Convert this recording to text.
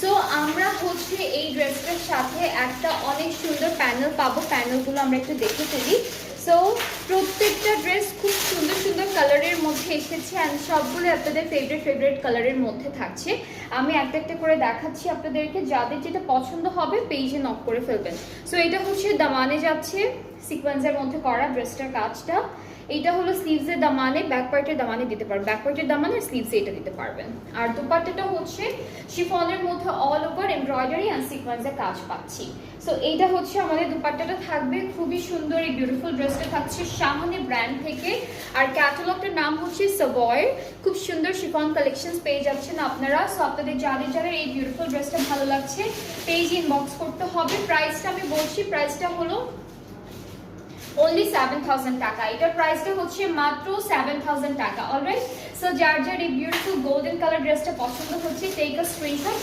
So আমরা হচ্ছে এই ড্রেসটার সাথে একটা অনেক সুন্দর প্যানেল পাবো, প্যানেলগুলো আমরা একটু দেখে ফেলি। সো প্রত্যেকটা ড্রেস খুব সুন্দর সুন্দর কালারের মধ্যে এসেছে অ্যান্ড সবগুলো আপনাদের ফেভারিট কালারের মধ্যে থাকছে। আমি একটা একটা করে দেখাচ্ছি আপনাদেরকে, যাদের যেটা পছন্দ হবে পেজে নক করে ফেলবেন। সো এটা হচ্ছে দামানে যাচ্ছে, সিকোয়েন্সের মধ্যে করা ড্রেসটার কাজটা। এইটা হলো স্লিভসের দামানে, ব্যাক পার্টের দামানে দিতে পারবেন, ব্যাক পার্টের দামানে স্লিভসে এটা দিতে পারবেন। আর দুপাট্টাটা হচ্ছে শিফনের মধ্যে অল ওভার এমব্রয়ডারি অ্যান্ড সিকোয়েন্সের কাজ পাচ্ছি। সো এইটা হচ্ছে আমাদের দুপাট্টাটা থাকবে, খুবই সুন্দর এই বিউটিফুল ড্রেসটা থাকছে শাহানি ব্র্যান্ড থেকে। আর ক্যাটালগটার নাম হচ্ছে সাভয়। খুব সুন্দর শিফন কালেকশনস পেয়ে যাচ্ছেন আপনারা। সো আপনাদের যাদের এই বিউটিফুল ড্রেসটা ভালো লাগছে পেজ ইনবক্স করতে হবে। প্রাইসটা আমি বলছি, প্রাইসটা হলো only 7,000 টাকা। এটার প্রাইসটা হচ্ছে মাত্র 7,000 টাকা। অলরাইট, সো যার এই বিউটিফুল গোল্ডেন কালার ড্রেসটা পছন্দ হচ্ছে টেক আ স্ক্রিনশট।